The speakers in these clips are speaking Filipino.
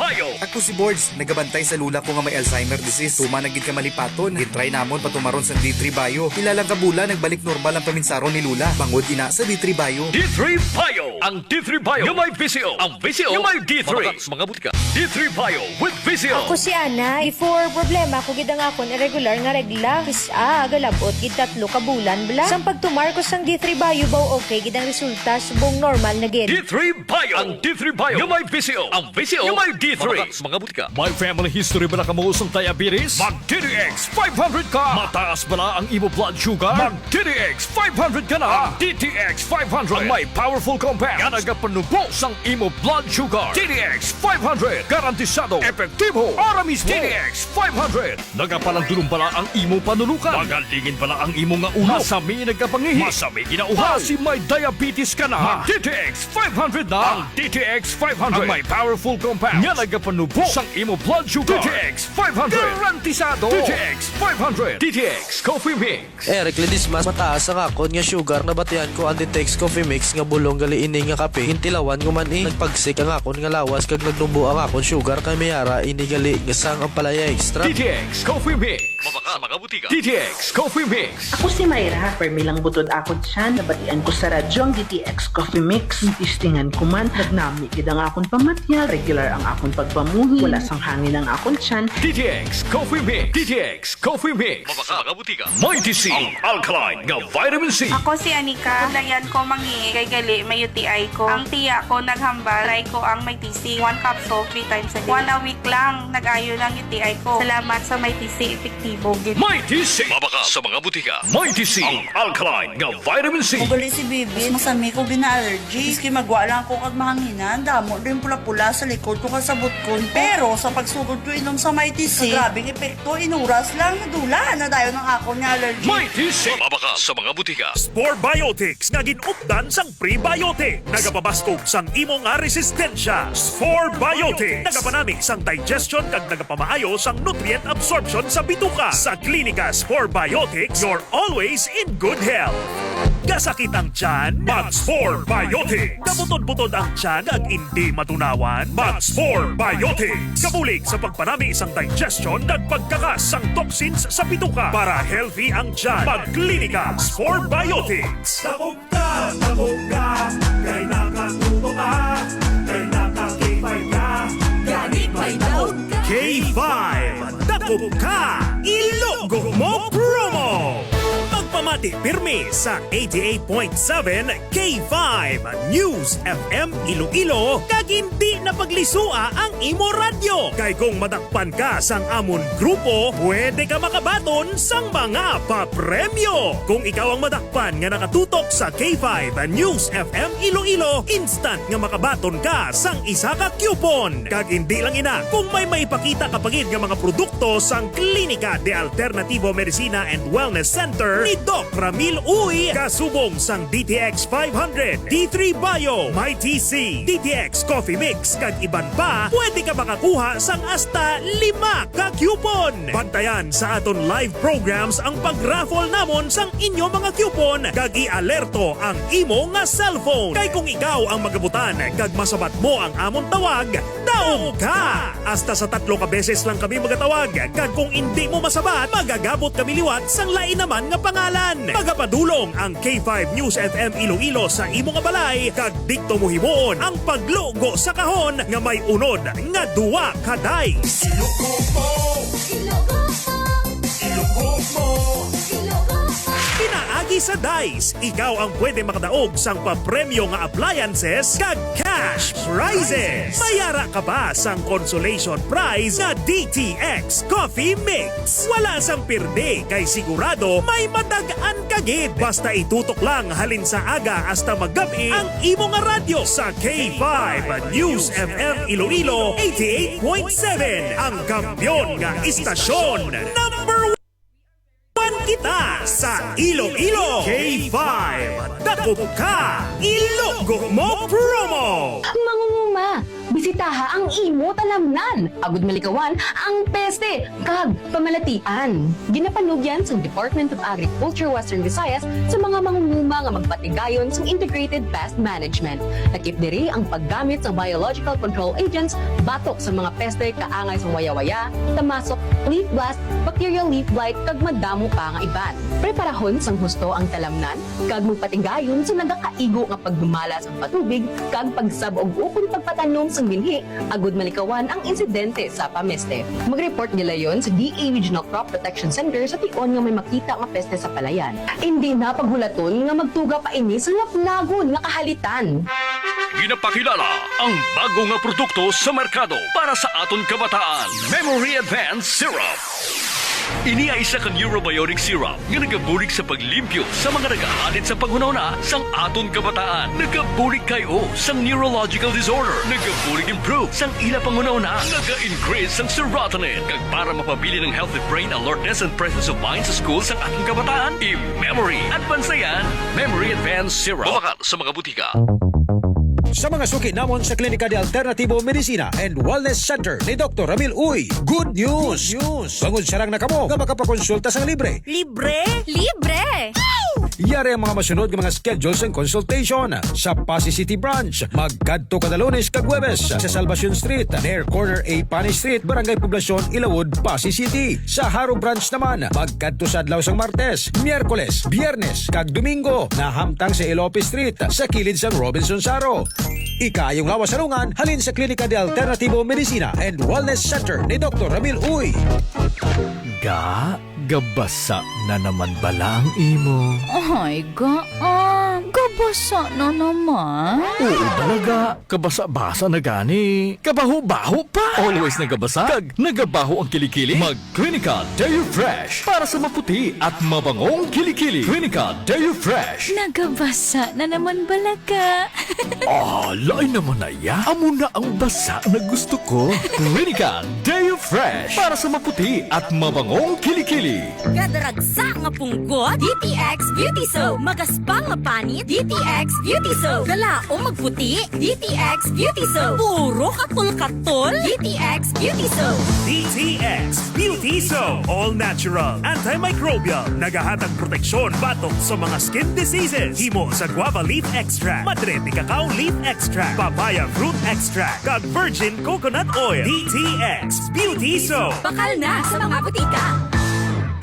Payo. Ako si Boards, nagabantay sa lula ko nga may Alzheimer disease. Tuma nagid ka malipaton. Gitry namon patumaron sa D3 Bio. Ilang kabula nagbalik normal ang paminsaron ni Lula. Bangod ina sa D3 Bio. D3 Payo. Ang D3 Payo yung may VCO. Ang VCO yung may D3. Mga butika. D3 Payo with VCO. Ako si Ana, before problema ko gid ang akon irregular nga regla. Agalabot gid 3 ka bulan bla. Sang pagtumar ko sang D3 Bio baw okay gid ang resulta subong normal na gid. D3 Payo. Ang D3 Payo yung may VCO. Ang VCO yung may D3. Mga butika. May family history ba na kamuusong diabetes? Mag DTX 500 ka. Mataas ba na ang imo blood sugar? Mag DTX 500 ka na. DTX 500 ang may powerful compound nga nagapanubos ang imo blood sugar. DTX 500 garantisado, epektibo, para mismo. DTX 500 nagapalandulong pala ang imo panulukan. Magalingin pala ang imo nga ulo. Masami nagkapangihi. Masami ginauhaw. Si may diabetes ka na. Mag DTX 500 na. Ang DTX 500 ang may powerful compound nga nagapanubos ang imo blood sugar. DTX 500 garantisado. DTX 500 DTX Coffee Mix. Eric Ledismas, mataas ang akon nga sugar na batian ko ang Ditex Coffee Mix nga bulong gali ini nga kape. Hintilawan ko man nagpagsik ang akon nga lawas kag nagdumbo ang akon sugar kay mayara ini gali nga sang ang palaya extra. DTX Coffee Mix. Mabaka mga butika. DTX Coffee Mix. Ako si Mayra, permilang butod ako dyan. Nabatian ko sa radyo ang DTX Coffee Mix. Tistingan ko man, nagnami kid ang akon pamatyal. Regular ang akon pagpamuhi. Wala sang hangin ang akon tiyan. DTX Coffee Mix. DTX Coffee Mix. Mabaka mga butika. Mighty C. Ang alkaline nga vitamin C. Ako si Anika. Dayan ko mangi kay gali may UTI ko. Ang tiya ko naghambal. Try ko ang may TC. 1 capsule 3 times a day. 1 a week lang. Nag-ayo ng UTI ko. Salamat sa may TC. Epektibo. Mighty C. Mabaka sa mga butika. Mighty C. Ang alkaline nga vitamin C. Ugali si Bibi, masami ko gina-allergy. Iski magwa lang ko kag mahanginan, damo din pula-pula sa likod ko kasabot ko. Pero sa pagsugod ko inom sa Mighty C, grabing epekto, inuras lang, nadula na dayon ng ako niya allergy. Mighty C. Mabaka sa mga butika. Spore Biotics nga ginupdan sang prebiotic. Nagapabastog sang imo nga resistensya. Spore Biotics. Nagapanamig sang digestion kag nagapamaayo sang nutrient absorption sa bituka. Sa klinika Spore Biotics, you're always in good health. Kasakit ang tiyan? Mag-Spore Biotics. Kabutod-butod ang tiyan ag hindi matunawan? Mag-Spore Biotics. Kabulig sa pagpanami isang digestion at pagkakas sang toxins sa bituka para healthy ang tiyan. Mag-klinika Spore Biotics. Takog ka, kay nakatuto ka, kay naka-K5 ka, ganit may daon ka. K5, takog ka, ilogo mo promo! Pamati pirmi sa 88.7 K5 News FM Iloilo kag hindi na paglisua ang imo radyo. Kay kung madakpan ka sang amon grupo, pwede ka makabaton sang mga papremyo. Kung ikaw ang madakpan nga nakatutok sa K5 News FM Iloilo, instant nga makabaton ka sang isa ka coupon. Kag hindi lang ina, kung may maipakita kapagid nga mga produkto sang Klinika de Alternativo Medicina and Wellness Center ni Doc Ramil Uy, kasubong sang DTX 500, D3 Bio, Mighty C, DTX Coffee Mix, kag iban pa, pwede ka makakuha sang hasta 5 ka coupon. Bantayan sa aton live programs ang pag-raffle namon sang inyo mga coupon, kag i-alerto ang imo nga cellphone. Kay kung ikaw ang magabutan, kag masabat mo ang amon tawag, daog ka! Hasta sa 3 ka beses lang kami magatawag, kag kung hindi mo masabat, magagabot kami liwat sang lain naman nga pangalan. Magapadulong ang K5 News FM Iloilo sa imo nga balay, kag dikto mo himuon ang paglugo sa kahon nga may unod nga 2 ka dice. Ilugo mo! Ilugo mo! Ilugo mo! Pinaagi sa DICE, ikaw ang pwede makadaog sang papremyo nga appliances kag cash prizes. Mayara ka pa sang consolation prize na DTX Coffee Mix. Wala sang pirde kay sigurado may matagaan kagid. Basta itutok lang halin sa aga hasta maggabi ang imo nga radyo sa K5 News FM Iloilo 88.7. Ang kampiyon nga istasyon number 1 kita sa Iloilo. K5, dakop ka, Ilogo mo promo! Mangunguma, bisita Bisitaha ang imo talamnan. Agud malikawan ang peste kag pamalatian. Ginapanugyan sa Department of Agriculture Western Visayas sa mga mangunguma nga magpatigayon sa Integrated Pest Management. Nakip diri ang paggamit sa biological control agents batok sa mga peste kaangay sa waya-waya, tamasok, leaf blast, bacterial leaf blight kag madamo pa nga iban. Preparahon sang husto ang talamnan kag magpatigayon sa nagakaigo nga pagdumala sa patubig kag pagsabog ukon pagpatanom sang binhi agud malikawan ang insidente sa pameste. Mag-report nila yon sa DA Regional Crop Protection Center sa tion nga may makita nga peste sa palayan. Hindi na paghulaton nga magtuga pa ini sa lapnagon nga kahalitan. Ginapakilala ang bago nga produkto sa merkado para sa aton kabataan. Memory Advanced Syrup. Ini ay isa ka neurobiotic syrup nga nagabulig sa paglimpyo sa mga nagahalit sa panghunahuna sang aton kabataan. Nagabulig kayo sang neurological disorder. Nagabulig improve sang ila panghunahuna. Naga-increase sang serotonin. Kag para mapabili ng healthy brain alertness and presence of mind sa school sang aton kabataan. I-Memory Advanced yan. Memory Advanced Syrup. Bumakal sa mga butika. Sa mga suki namon sa Klinika de Alternativo Medicina and Wellness Center ni Dr. Ramil Uy, good news! Bangod sarang na kamo nga makapakonsulta sang libre. Libre? Libre! Yari ang mga masunod ng mga schedules and consultation sa Pasay City Branch. Magkadto kada Lunes kag Huwebes sa Salvacion Street, near corner A Pani Street, Barangay Poblacion, Ilawod, Pasay City. Sa Haro Branch naman, magkadto sa adlaw sang Martes, Miyerkules, Biyernes kag Domingo na hamtang sa Ilope Street sa kilid sang Robinson Saro. Ikayong lawas sarungan halin sa Klinika de Alternativo Medicina and Wellness Center ni Dr. Ramil Uy. Gabasa na naman bala ang imo. Ay, gabasa na naman. Oo talaga, kabasa-basa na gani. Kabaho-baho pa. Always nagabasa, kag nagabaho ang kilikili. Mag-Clinica Deo Fresh para sa maputi at mabangong kilikili. Clinica Deo Fresh. Nagabasa na naman balaga. Lain naman na ya. Amo na ang basa na gusto ko. Clinica Deo Fresh para sa maputi at mabangong kilikili. Gadaragsa nga punggot, DTX Beauty Soap. Magaspang nga panit, DTX Beauty Soap. Galaong magputi, DTX Beauty Soap. Puro katol-katol, DTX Beauty Soap. DTX Beauty Soap. All natural, antimicrobial, nagahatag proteksyon batok sa mga skin diseases. Himo sa guava leaf extract, madrete cacao leaf extract, papaya fruit extract, kag virgin coconut oil. DTX Beauty Soap. Bakal na sa mga butika.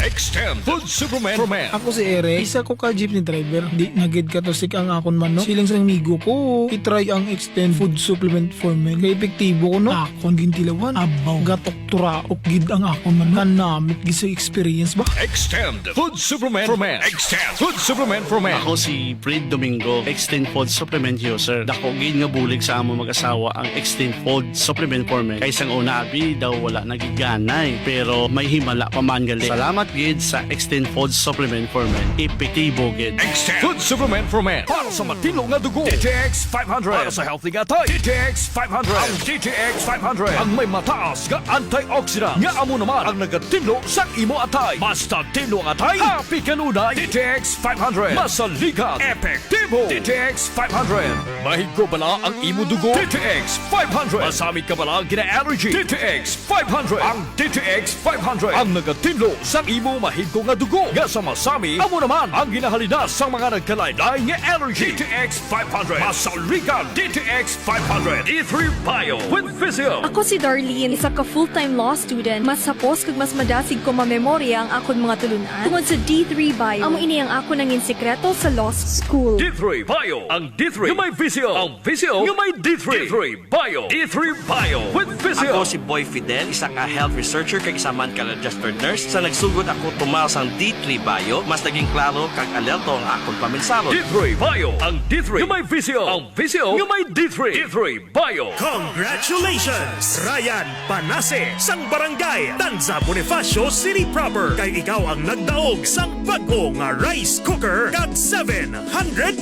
Extend Food Superman for Men. Ako si Eric, isa ko ka jeepney driver. Di nagid ka to sik ang akon man, no? Silang sa migo ko, itry ang Extend Food Supplement for Men. Kaya epektibo ko, no? Akon gintilawan, abaw, gatok turaok gid ang akon man, no? Kanamit gid sa experience ba? Extend Food Supplement for Men. Extend Food Supplement for Men. Ako si Fred Domingo, Extend Food Supplement user. Dako gid nga bulig sa amo mag-asawa ang Extend Food Supplement for Men. Kaysang una abi daw wala nagiganay, pero may himala pa man gali. Salamat gid sa Extend Food Supplement for Men. Epektibo gid. Extend Food Supplement for Men. Para sa matino nga dugo. DTX 500. Para sa healthy nga tay. DTX 500. Ang DTX 500. Ang may mataas nga antioxidant. Nga amo naman ang nagatinlo sa imo atay. Basta tinlo ang atay, happy kanunay. DTX 500. Masaligan. Epektibo. DTX 500. Mahigo bala ang imo dugo. DTX 500. Masami ka bala ang gina-allergy. DTX 500. Ang DTX 500. Ang nagatinlo sa imo mahigo nga dugo. Nga sa masami, amo naman ang ginahalinas sa mga nagkalaylay nga allergy. DTX 500. Masaligan. DTX 500. E3 Bio with Physio. Ako si Darlene, isa ka full-time law student. Mas sapos kag mas madasig ko mamemorya ang akon mga tulunan. Tungod sa D3 Bio, amo ini ang ako nangin sekreto sa law school. D3 Bio. Ang D3 nga may Physio. Ang Physio nga may D3. D3 Bio. D3 Bio with Physio. Ako si Boy Fidel, isa ka health researcher kag isa man ka registered nurse. Sa nagsugod ako tumal sang D3 Bio, mas naging klaro kag alerto ang akong paminsalo. D3 Bio. Ang D3 nga may Physio. Ang Physio nga may D3. D3 Bio. Congratulations! Ryan Panase, sang barangay, Tanza Bonifacio City Proper. Kay ikaw ang nagdaog sang bago nga rice cooker kag 700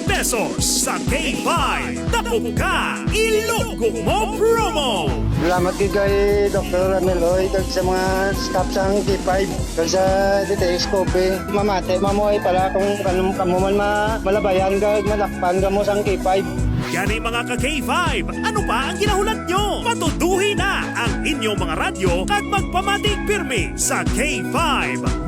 pesos sa K5. Tapos ka, ilugo mo promo! Salamat kay Dr. Rameloy kag sa mga staff sang K5 kag sa DTX Coffee. Mamate, mamoy pala kung kamo man malabayan kag malakpan ka mo sang K5. Gani mga ka-K5, ano pa ang ginahulat nyo? Patuduhin na ang inyong mga radyo at magpamatig pirmi sa K5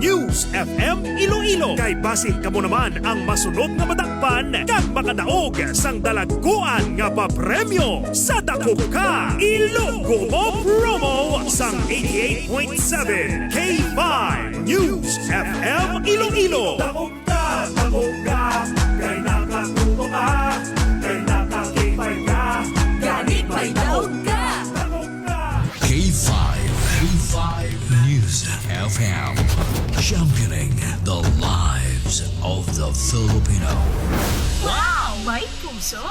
News FM Iloilo. Kay basin kamo naman ang masunod nga madakpan kag makadaog sang dalaguan nga papremyo sa Dakop Ka Ilonggo mo promo sang 88.7 K5 News FM Iloilo. Dakop ka, kay nakatuto ka, kay naka-K5 ka, gani may daog ka. K5 News FM, championing the lives of the Filipino. Wow! May puso!